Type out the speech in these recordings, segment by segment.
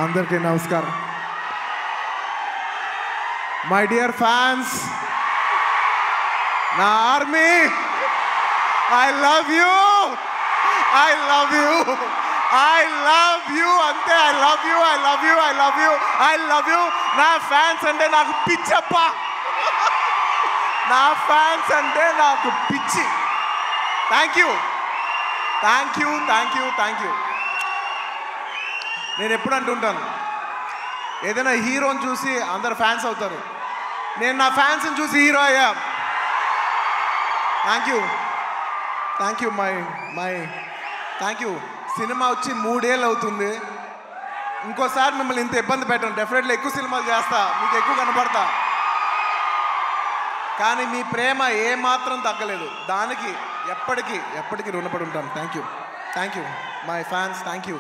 అందరికీ నమస్కారం. My dear fans, నా ఆర్మీ, I love you, I love you, I love you, అంతే. I love you, I love you, I love you, I love you. నా fans అంటే నాకు పిచ్చప్ప, నా ఫ్యాన్స్ అంటే నాకు పిచ్చి. Thank you, thank you, thank you, thank you. నేను ఎప్పుడు అంటుంటాను, ఏదైనా హీరోని చూసి అందరు ఫ్యాన్స్ అవుతారు. నేను నా ఫ్యాన్స్ని చూసి హీరో అయ్యా. Thank you, thank you, thank you. Cinema వచ్చి 3 ఏళ్ళు అవుతుంది. ఇంకోసారి మిమ్మల్ని ఇంత ఇబ్బంది పెట్టను. డెఫినెట్లీ ఎక్కువ సినిమాలు చేస్తా, మీకు ఎక్కువ కనపడతా. కానీ మీ ప్రేమ ఏమాత్రం తగ్గలేదు. దానికి ఎప్పటికీ రుణపడి ఉంటాను. Thank you, thank you my fans, thank you.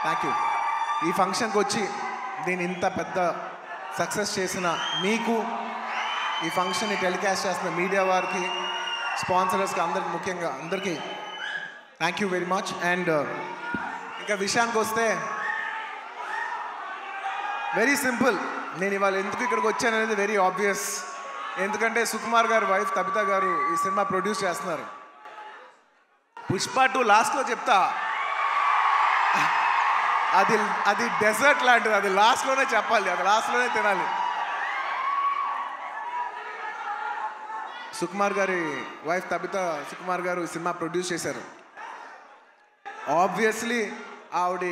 Thank you. ఈ ఫంక్షన్కి వచ్చి దీన్ని ఇంత పెద్ద సక్సెస్ చేసిన మీకు, ఈ ఫంక్షన్ని టెలికాస్ట్ చేస్తున్న మీడియా వారికి, స్పాన్సరర్స్కి, అందరికి, ముఖ్యంగా అందరికీ thank you very much. And ఇంకా విషయానికి వస్తే వెరీ సింపుల్. నేను ఇవాళ ఎందుకు ఇక్కడికి వచ్చాను అనేది వెరీ ఆబ్వియస్. ఎందుకంటే సుకుమార్ గారు వైఫ్ తబిత గారు ఈ సినిమా ప్రొడ్యూస్ చేస్తున్నారు. పుష్ప 2 లాస్ట్లో చెప్తా, అది డెజర్ట్ లాంటిది. అది లాస్ట్లోనే చెప్పాలి, అది లాస్ట్లోనే తినాలి. సుకుమార్ గారి వైఫ్ తబిత సుకుమార్ గారు ఈ సినిమా ప్రొడ్యూస్ చేశారు. ఆబ్వియస్లీ ఆవిడ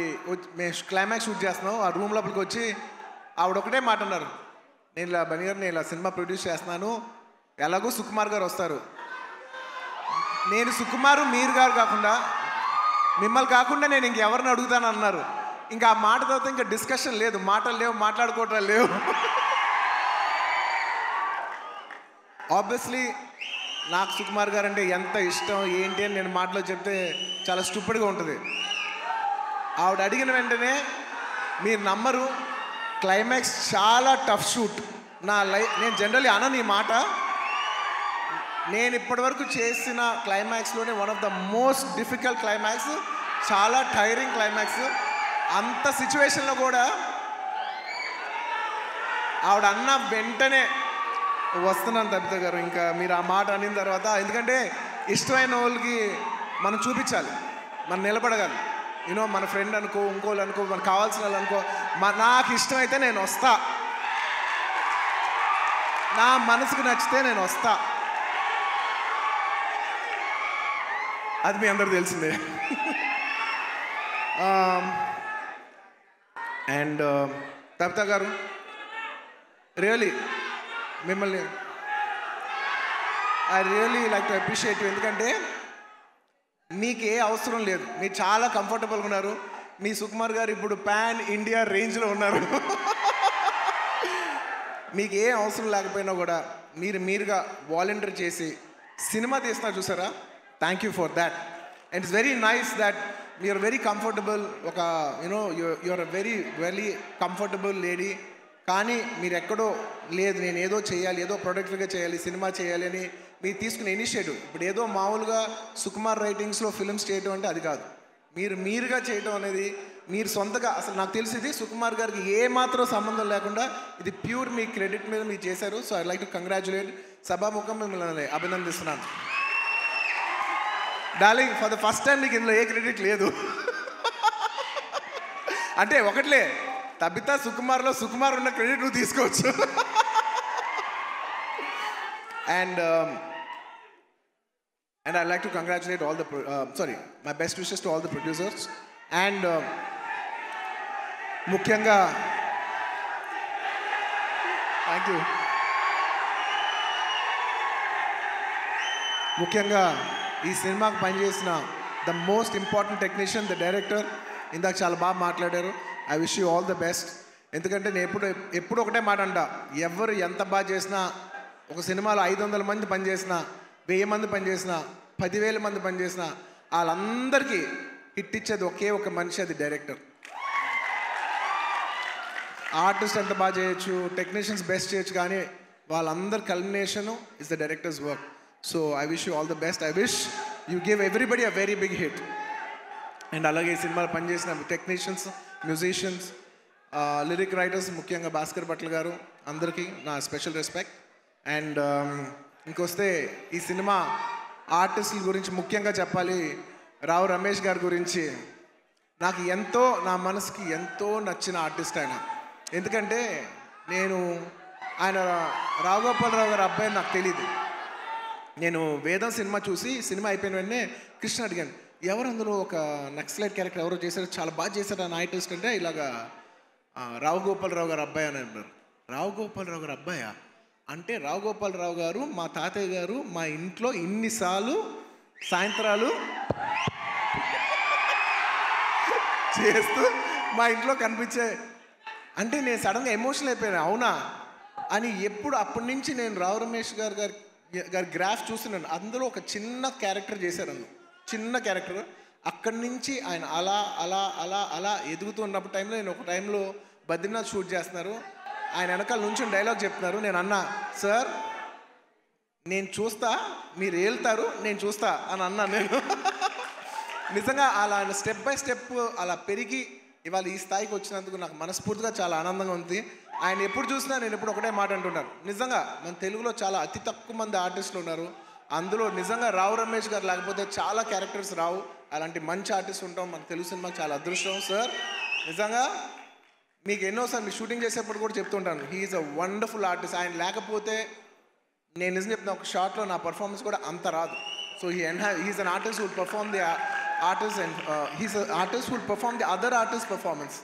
మేము క్లైమాక్స్ షూట్ చేస్తున్నాం. ఆ రూమ్ లోపలికి వచ్చి ఆవిడ ఒకటే మాట అన్నారు, నేను ఇలా బనీర్, నేను ఇలా సినిమా ప్రొడ్యూస్ చేస్తున్నాను, ఎలాగో సుకుమార్ గారు వస్తారు, నేను సుకుమారు మీరు గారు కాకుండా, మిమ్మల్ని కాకుండా నేను ఇంకెవరిని అడుగుతాను అన్నారు. ఇంకా ఆ మాట తర్వాత ఇంకా డిస్కషన్ లేదు, మాటలు లేవు, మాట్లాడుకోవటం లేవు. ఆబ్వియస్లీ నాకు సుకుమార్ గారు అంటే ఎంత ఇష్టం ఏంటి అని నేను మాటలో చెప్తే చాలా స్టూపిడ్గా ఉంటుంది. ఆవిడ అడిగిన వెంటనే మీరు నమ్మరు, క్లైమాక్స్ చాలా టఫ్ షూట్. నేను జనరల్లీ అనను ఈ మాట. నేను ఇప్పటివరకు చేసిన క్లైమాక్స్లోనే one of the most difficult climax, చాలా టైరింగ్ క్లైమాక్స్. అంత సిచ్యువేషన్లో కూడా ఆవిడ అన్న వెంటనే వస్తున్నాను తబిత గారు, ఇంకా మీరు ఆ మాట అనిన తర్వాత, ఎందుకంటే ఇష్టమైన వాళ్ళకి మనం చూపించాలి, మనం నిలబడగాలి. యూనో మన ఫ్రెండ్ అనుకో, ఇంకోళ్ళు అనుకో, మనకు కావాల్సిన వాళ్ళు అనుకో, నాకు ఇష్టమైతే నేను వస్తా, నా మనసుకు నచ్చితే నేను వస్తా. అది మీ అందరూ తెలిసిందే. అండ్ తబిత గారు, రియలీ మిమ్మల్ని I really like to appreciate you. ఎందుకంటే మీకు ఏ అవసరం లేదు, మీరు చాలా కంఫర్టబుల్గా ఉన్నారు. మీ సుకుమార్ గారు ఇప్పుడు పాన్ ఇండియా రేంజ్లో ఉన్నారు. మీకు ఏ అవసరం లేకపోయినా కూడా మీరుగా వాలంటీర్ చేసి సినిమా తీస్తున్నారు చూసారా, thank you for that. And it's very nice that you are very comfortable. ఒక you know you are a very comfortable lady. కానీ మీరు ఎక్కడో లేదు, నేను ఏదో చేయాలి, ఏదో ప్రొడక్టివ్గా చేయాలి, సినిమా చేయాలి అని మీరు తీసుకునే ఇనిషియేటివ్. ఇప్పుడు ఏదో మామూలుగా సుకుమార్ రైటింగ్స్లో ఫిల్మ్స్ చేయడం అంటే అది కాదు. మీరుగా చేయడం అనేది, మీరు సొంతగా, అసలు నాకు తెలిసింది సుకుమార్ గారికి ఏమాత్రం సంబంధం లేకుండా ఇది ప్యూర్ మీ క్రెడిట్ మీద మీరు చేశారు. So I like to congratulate. సభాముఖం మిమ్మల్ని అభినందిస్తున్నాను. Darling, for the first time మీకు ఇందులో ఏ క్రెడిట్ లేదు. అంటే ఒకట్లే, తబిత సుకుమార్లో సుకుమార్ ఉన్న క్రెడిట్ నువ్వు తీసుకోవచ్చు. And I'd like to congratulate all the, my best wishes to all the producers. And ముఖ్యంగా థ్యాంక్ యూ. ముఖ్యంగా ఈ సినిమాకు పనిచేసిన the most important technician, the director. ఇందాక చాలా బాగా మాట్లాడారు. I wish you all the best. ఎందుకంటే నేను ఎప్పుడు ఒకటే మాట అంట, ఎవరు ఎంత బాగా చేసినా, ఒక సినిమాలో 500 మంది పనిచేసినా, 1000 మంది పనిచేసినా, 10,000 మంది పనిచేసినా, వాళ్ళందరికీ హిట్ ఇచ్చేది ఒకే ఒక మనిషి, అది డైరెక్టర్. ఆర్టిస్ట్ ఎంత బాగా చేయొచ్చు, టెక్నీషియన్స్ బెస్ట్ చేయొచ్చు, కానీ వాళ్ళందరి culmination is the directors work. So I wish you all the best. I wish you give everybody a very big hit. And అలాగే ఈ సినిమాలో పనిచేసిన టెక్నీషియన్స్, మ్యూజిషియన్స్, లిరిక్ రైటర్స్, ముఖ్యంగా భాస్కర్ భట్ల గారు, అందరికీ నా స్పెషల్ రెస్పెక్ట్. అండ్ ఇంకొస్తే ఈ సినిమా ఆర్టిస్టుల గురించి ముఖ్యంగా చెప్పాలి. రావు రమేష్ గారి గురించి నాకు ఎంతో, నా మనసుకి ఎంతో నచ్చిన ఆర్టిస్ట్ ఆయన. ఎందుకంటే ఆయన రావు గోపాలరావు గారి అబ్బాయి నాకు తెలియదు. నేను వేదం సినిమా చూసి సినిమా అయిపోయిన వెంటనే కృష్ణ అడిగాను, ఎవరు అందులో ఒక నక్సలైట్ క్యారెక్టర్ ఎవరో చేశారు, చాలా బాగా చేశారు ఆ ఆర్టిస్ట్ అంటే, ఇలాగా రావు గోపాలరావు గారు అబ్బాయి అని అన్నారు. రావు గోపాలరావు గారు అబ్బాయా అంటే, రావు గోపాలరావు గారు మా తాతయ్య గారు మా ఇంట్లో ఇన్నిసార్లు సాయంత్రాలు చేస్తూ మా ఇంట్లో కనిపించే అంటే నేను సడన్గా ఎమోషనల్ అయిపోయాను. అవునా అని అప్పటి నుంచి నేను రావు రమేష్ గారి గ్రాఫ్ చూస్తున్నాను. అందులో ఒక చిన్న క్యారెక్టర్ చేశారు, అందులో చిన్న క్యారెక్టర్. అక్కడి నుంచి ఆయన అలా అలా అలా అలా ఎదుగుతూ ఉన్నప్పుడు టైంలో నేను ఒక టైంలో బద్రీనాథ్ షూట్ చేస్తున్నారు, ఆయన వెనకాల నుంచి డైలాగ్ చెప్తున్నారు. నేను అన్నా, సార్ నేను చూస్తా, మీరు వెళ్తారు, నేను చూస్తా అని అన్నా నేను. నిజంగా అలా ఆయన స్టెప్ బై స్టెప్ అలా పెరిగి ఇవాళ ఈ స్థాయికి వచ్చినందుకు నాకు మనస్ఫూర్తిగా చాలా ఆనందంగా ఉంది. ఆయన ఎప్పుడు చూసినా నేను ఎప్పుడు ఒకటే మాట అంటున్నాను, నిజంగా మన తెలుగులో చాలా అతి తక్కువ మంది ఆర్టిస్టులు ఉన్నారు, అందులో నిజంగా రావు రమేష్ గారు లేకపోతే చాలా క్యారెక్టర్స్ రావు. అలాంటి మంచి ఆర్టిస్ట్ ఉంటాం మన తెలుగు సినిమాకి చాలా అదృష్టం. సార్ నిజంగా మీకు ఎన్నోసార్లు మీ షూటింగ్ చేసేప్పుడు కూడా చెప్తుంటాను, he is a wonderful artist. ఆయన లేకపోతే నేను నిజం చెప్తున్నా, ఒక షార్ట్లో నా పర్ఫార్మెన్స్ కూడా అంత రాదు. So he's an artist who will perform the artist and he's a artist who will perform the other artist performance.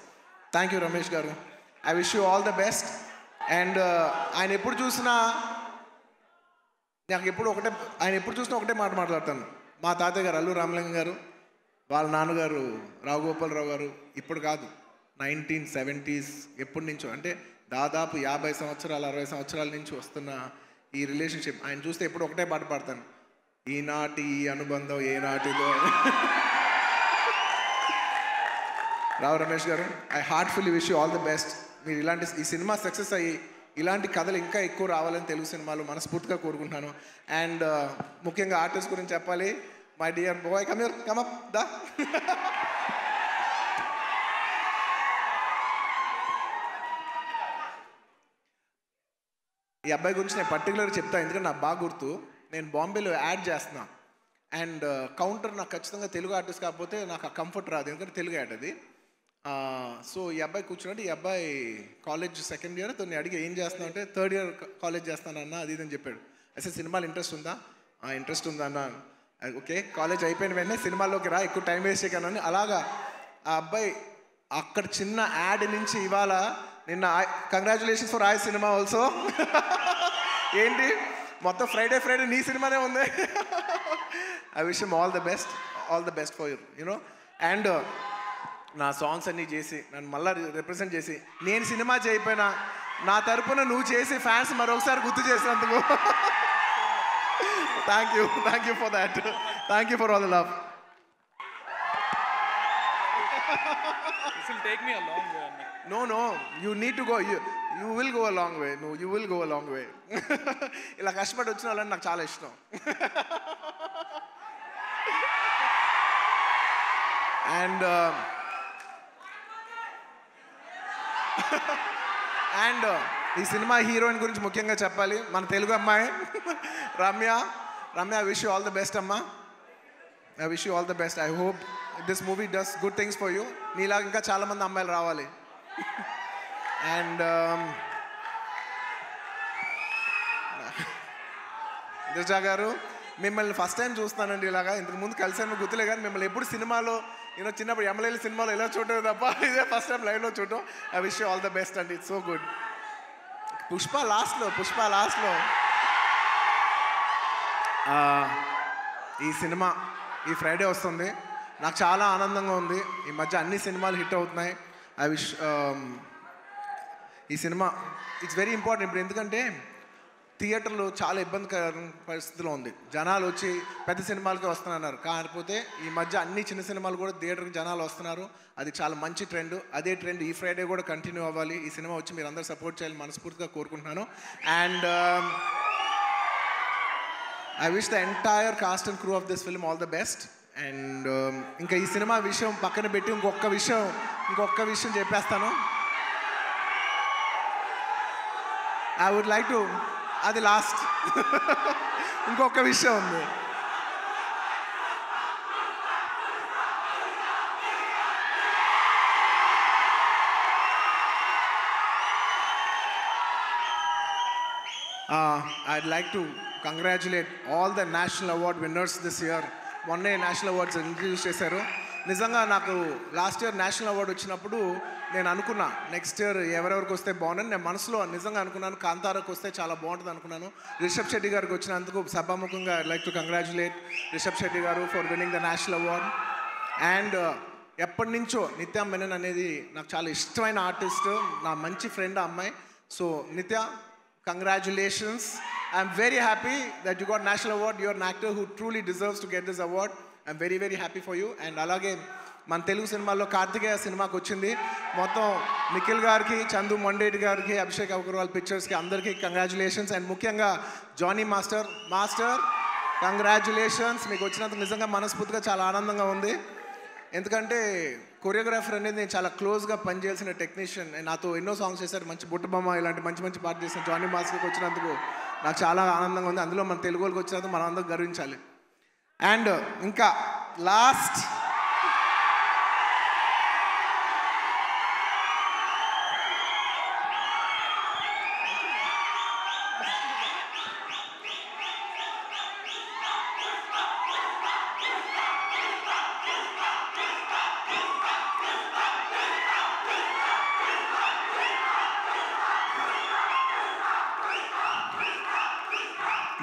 Thank you Ramesh garu. I wish you all the best. అండ్ ఆయన ఎప్పుడు చూసినా ఒకటే మాట మాట్లాడతాను. మా తాతయ్య గారు అల్లు రామలింగం గారు, వాళ్ళ నాన్నగారు రావు గోపాలరావు గారు, ఇప్పుడు కాదు 1970s ఎప్పటి నుంచో, అంటే దాదాపు 50 సంవత్సరాలు 60 సంవత్సరాల నుంచి వస్తున్న ఈ రిలేషన్షిప్ ఆయన చూస్తే ఎప్పుడు ఒకటే పాట పాడతాను, ఈనాటి ఈ అనుబంధం ఏనాటిదో. Rao Ramesh garu, I heartfully wish you all the best. మీరు ఈ సినిమా సక్సెస్ అయ్యి ఇలాంటి కథలు ఇంకా ఎక్కువ రావాలని తెలుగు సినిమాలు మనస్ఫూర్తిగా కోరుకుంటున్నాను. అండ్ ముఖ్యంగా ఆర్టిస్ట్ గురించి చెప్పాలి. My dear boy, come up దా. ఈ అబ్బాయి గురించి నేను పర్టికులర్గా చెప్తాను, ఎందుకంటే నాకు బాగా గుర్తు. నేను బాంబేలో యాడ్ చేస్తున్నా అండ్ కౌంటర్ నాకు ఖచ్చితంగా తెలుగు ఆర్టిస్ట్ కాకపోతే నాకు ఆ కంఫర్ట్ రాదు, ఎందుకంటే తెలుగు యాడ్ అది. సో ఈ అబ్బాయి కూర్చున్నట్టు, ఈ అబ్బాయి కాలేజ్ సెకండ్ ఇయర్, తను అడిగి ఏం చేస్తున్నావు అంటే, థర్డ్ ఇయర్ కాలేజ్ చేస్తానన్నా అది ఇదని చెప్పాడు. అసలు సినిమాలు ఇంట్రెస్ట్ ఉందా? ఇంట్రెస్ట్ ఉందా అన్న. ఓకే, కాలేజ్ అయిపోయిన వెంటనే సినిమాల్లోకి రా, ఎక్కువ టైం వేస్ట్ చేయకనని. అలాగా ఆ అబ్బాయి అక్కడ చిన్న యాడ్ నుంచి ఇవాళ నిన్న కంగ్రాచులేషన్స్ ఫర్ ఆయ్ సినిమా ఆల్సో. ఏంటి మొత్తం ఫ్రైడే నీ సినిమానే ఉంది. I wish him all the best for you know. And నా సాంగ్స్ అన్నీ చేసి నన్ను మళ్ళీ రిప్రజెంట్ చేసి, నేను సినిమా చేయకపోయినా నా తరపున నువ్వు చేసి ఫ్యాన్స్ మరొకసారి గుర్తు చేసినందుకు thank you for that. Thank you for all the love. This will take me a long way. No, you need to go. You will go a long way. No, you will go a long way. ఇలా కష్టపడి వచ్చిన వాళ్ళని నాకు చాలా ఇష్టం. And ఈ cinema heroine గురించి ముఖ్యంగా చెప్పాలి. మన తెలుగు అమ్మాయి Ramya. I wish you all the best అమ్మా. I wish you all the best. I hope this movie does good things for you. నీలాగా ఇంకా చాలామంది అమ్మాయిలు రావాలి. అండ్ దిశా గారు, మిమ్మల్ని ఫస్ట్ టైం చూస్తున్నానండి. ఇలాగా ఇంతకు ముందు కలిసాను గుర్తులే, కానీ మిమ్మల్ని ఎప్పుడు సినిమాలో చిన్నప్పుడు ఎమ్మెల్యేల సినిమాలో ఇలా చూడలేదు తప్ప ఇదే ఫస్ట్ టైం లైవ్లో చూడటం. I wish you all the best అండి. It's so good. పుష్ప లాస్ట్లో ఈ సినిమా ఈ ఫ్రైడే వస్తుంది. నాకు చాలా ఆనందంగా ఉంది. ఈ మధ్య అన్ని సినిమాలు హిట్ అవుతున్నాయి. ఐ విష్ ఈ సినిమా ఇట్స్ వెరీ ఇంపార్టెంట్ ఇప్పుడు, ఎందుకంటే థియేటర్లో చాలా ఇబ్బందికర పరిస్థితిలో ఉంది. జనాలు వచ్చి పెద్ద సినిమాలకి వస్తున్నారు, కాకపోతే ఈ మధ్య అన్ని చిన్న సినిమాలు కూడా థియేటర్కి జనాలు వస్తున్నారు. అది చాలా మంచి ట్రెండ్. అదే ట్రెండ్ ఈ ఫ్రైడే కూడా కంటిన్యూ అవ్వాలి. ఈ సినిమా వచ్చి మీరు అందరూ సపోర్ట్ చేయాలని మనస్ఫూర్తిగా కోరుకుంటున్నాను. And I wish the entire cost and crew of this film all the best. And ఇంకా ఈ సినిమా విషయం పక్కన పెట్టి ఇంకొక విషయం చెప్పేస్తాను. ఐ వుడ్ లైక్ టు, అది లాస్ట్, ఇంకొక విషయం ఉంది. I'd like to congratulate all the national award winners this year. మొన్నే నేషనల్ అవార్డ్స్ ఇంట్రడ్యూస్ చేశారు. నిజంగా నాకు లాస్ట్ ఇయర్ నేషనల్ అవార్డు వచ్చినప్పుడు నేను అనుకున్నా నెక్స్ట్ ఇయర్ ఎవరెవరికి వస్తే బాగుందని నేను మనసులో నిజంగా అనుకున్నాను. కాంతారాకు వస్తే చాలా బాగుంటుంది అనుకున్నాను. రిషబ్ శెట్టి గారికి వచ్చినందుకు సభాముఖంగా I like to congratulate Rishab Shetty garu for winning the national award. And ఎప్పటి నుంచో నిత్య మెనన్ అనేది నాకు చాలా ఇష్టమైన ఆర్టిస్ట్, నా మంచి ఫ్రెండ్ ఆ అమ్మాయి. సో నిత్య, congratulations. I'm very happy that you got national award. You're an actor who truly deserves to get this award. I'm very, very happy for you. And అలాగే మన తెలుగు సినిమాల్లో కార్తికేయ సినిమాకి వచ్చింది. మొత్తం నిఖిల్ గారికి, చందు మొండేటి గారికి, అభిషేక్ అగర్వాల్ పిక్చర్స్కి అందరికీ కంగ్రాచులేషన్స్. అండ్ ముఖ్యంగా జానీ మాస్టర్ కంగ్రాచులేషన్స్. మీకు వచ్చినందుకు నిజంగా మనస్ఫూర్తిగా చాలా ఆనందంగా ఉంది. ఎందుకంటే కొరియోగ్రాఫర్ అనేది నేను చాలా క్లోజ్గా పనిచేయాల్సిన టెక్నీషియన్. నాతో ఎన్నో సాంగ్స్ చేశారు, మంచి బుట్టబొమ్మ ఇలాంటి మంచి పాట చేసిన జానీ మాస్టర్కి వచ్చినందుకు నాకు చాలా ఆనందంగా ఉంది. అందులో మన తెలుగు వాళ్ళకి వచ్చినందుకు మనం అందరూ గర్వించాలి. అండ్ ఇంకా లాస్ట్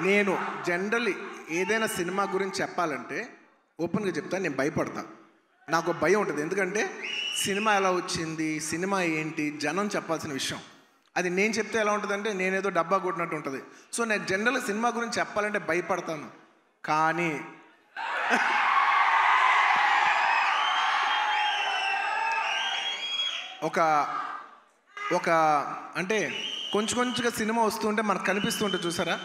నేను జనరల్లీ ఏదైనా సినిమా గురించి చెప్పాలంటే ఓపెన్గా చెప్తాను, నేను భయపడతాను. నాకు భయం ఉంటుంది. ఎందుకంటే సినిమా ఎలా వచ్చింది, సినిమా ఏంటి, జనం చెప్పాల్సిన విషయం అది నేను చెప్తే ఎలా ఉంటుందంటే నేనేదో డబ్బా కొట్టినట్టు ఉంటుంది. సో నేను జనరల్గా సినిమా గురించి చెప్పాలంటే భయపడతాను. కానీ ఒక అంటే కొంచెంగా సినిమా వస్తుంటే మనకు కనిపిస్తుంటే చూసారా,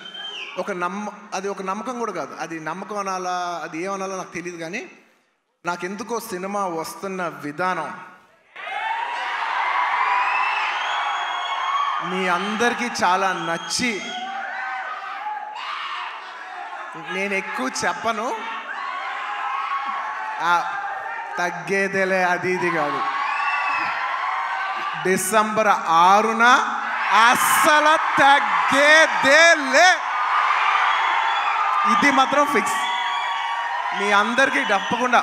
అది ఒక నమ్మకం కూడా కాదు. అది నమ్మకం అనాలా, అది ఏమనాలో నాకు తెలియదు. కానీ నాకెందుకో సినిమా వస్తున్న విధానం మీ అందరికీ చాలా నచ్చి, నేను ఎక్కువ చెప్పను, తగ్గేదేలే అది ఇది కాదు. డిసెంబర్ 6న అస్సలు తగ్గేదేలే, ఇది మాత్రం ఫిక్స్. మీ అందరికీ తప్పకుండా,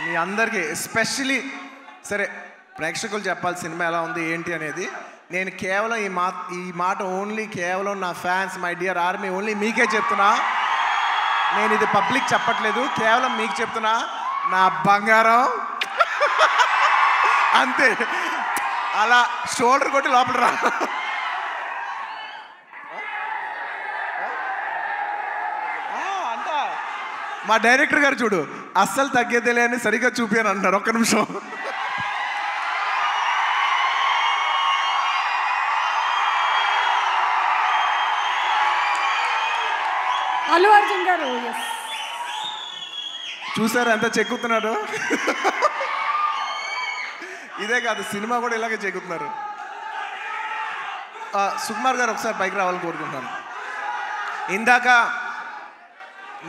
మీ అందరికీ ఎస్పెషలీ సరే ప్రేక్షకులు చెప్పాలి సినిమా ఎలా ఉంది ఏంటి అనేది. నేను కేవలం ఈ మాట ఓన్లీ కేవలం నా fans, my dear army, only మీకే చెప్తున్నా. నేను ఇది పబ్లిక్ చెప్పట్లేదు, కేవలం మీకు చెప్తున్నా. నా బంగారం అంతే, అలా షోల్డర్ కొట్టి లోపల రా. మా డైరెక్టర్ గారు చూడు, అస్సలు తగ్గేదేలే అని సరిగ్గా చూపాను అంటున్నారు. ఒక్క నిమిషం. అల్లు అర్జున్ గారు చూసారు ఎంత చెక్కుతున్నాడు. ఇదే కాదు, సినిమా కూడా ఇలాగే చెక్కుతున్నారు. సుకుమార్ గారు ఒకసారి పైకి రావాలని కోరుకుంటున్నాను. ఇందాక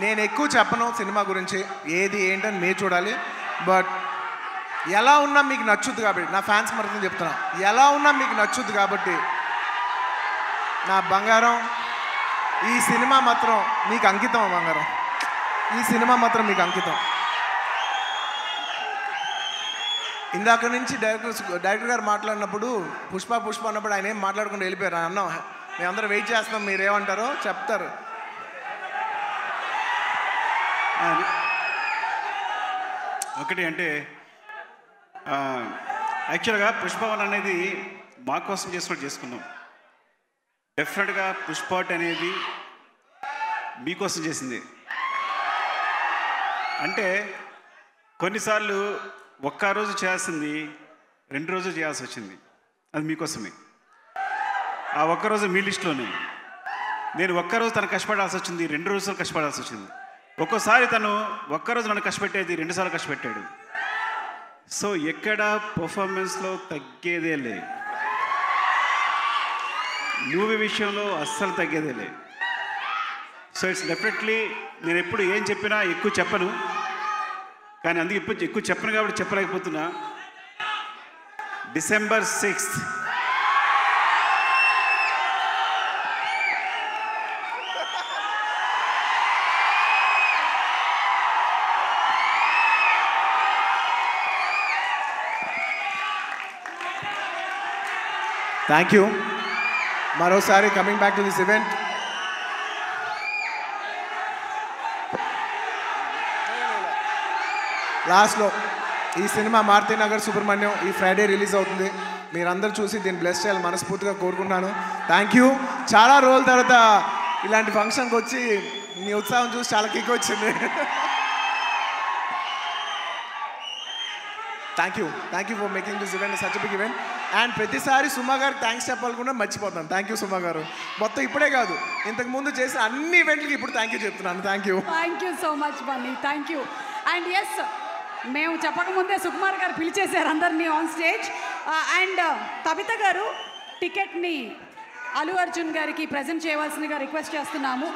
నేను ఎక్కువ చెప్పను సినిమా గురించి, ఏది ఏంటని మీరు చూడాలి. బట్ ఎలా ఉన్నా మీకు నచ్చుద్ది కాబట్టి, నా ఫ్యాన్స్ మరొకటి చెప్తున్నా, ఎలా ఉన్నా మీకు నచ్చుద్ది కాబట్టి నా బంగారం, ఈ సినిమా మాత్రం మీకు అంకితం. బంగారం, ఈ సినిమా మాత్రం మీకు అంకితం. ఇందాక నుంచి డైరెక్టర్ గారు మాట్లాడినప్పుడు పుష్ప అన్నప్పుడు ఆయన ఏం మాట్లాడకుండా వెళ్ళిపోయారు. అన్నాం మేమందరం వెయిట్ చేస్తున్నాం, మీరేమంటారో చెప్తారు. ఒకటి అంటే యాక్చువల్గా పుష్పవన్ అనేది మా కోసం చేసుకున్నాం. డెఫినెట్గా పుష్పాట్ అనేది మీకోసం చేసింది. అంటే కొన్నిసార్లు ఒక్క రోజు చేయాల్సింది 2 రోజులు చేయాల్సి వచ్చింది. అది మీకోసమే. ఆ ఒక్కరోజు మీ లిస్టులోనే. నేను ఒక్కరోజు తను కష్టపడాల్సి వచ్చింది, 2 రోజులు కష్టపడాల్సి వచ్చింది. ఒక్కోసారి తను ఒక్కరోజు నన్ను కష్టపెట్టేది 2 సార్లు కష్టపెట్టాడు. సో ఎక్కడ పర్ఫార్మెన్స్లో తగ్గేదే లే, మూవీ విషయంలో అస్సలు తగ్గేదే లే. సో ఇట్స్ డెఫినెట్లీ నేను ఎప్పుడు ఏం చెప్పినా ఎక్కువ చెప్పను, కానీ అందుకే ఇప్పుడు ఎక్కువ చెప్పను కాబట్టి చెప్పలేకపోతున్నా. December 6th thank you. మరోసారి coming back to this event, లాస్ట్లో ఈ సినిమా మారుతినగర్ సుబ్రహ్మణ్యం ఈ ఫ్రైడే రిలీజ్ అవుతుంది. మీరందరూ చూసి దీన్ని బ్లెస్ చేయాలి మనస్ఫూర్తిగా కోరుకుంటున్నాను. Thank you. చాలా రోజుల తర్వాత ఇలాంటి ఫంక్షన్కి వచ్చి మీ ఉత్సాహం చూసి చాలా కిక్ వచ్చింది. Thank you for making this event such big event. And ప్రతిసారి సుమా గారికి థ్యాంక్స్ చెప్పాలనుకున్నా మర్చిపోతాను. థ్యాంక్ యూ సుమా గారు. మొత్తం ఇప్పుడే కాదు, ఇంతకుముందు చేసిన అన్ని ఈవెంట్లకి ఇప్పుడు థ్యాంక్ యూ చెప్తున్నాను. Thank you so much Bunny. Thank you. And yes, మేము చెప్పకముందే సుకుమార్ గారు పిలిచేశారు అందరినీ ఆన్ స్టేజ్. అండ్ తబిత గారు టికెట్ని అల్లు అర్జున్ గారికి ప్రజెంట్ చేయవలసిందిగా రిక్వెస్ట్ చేస్తున్నాము.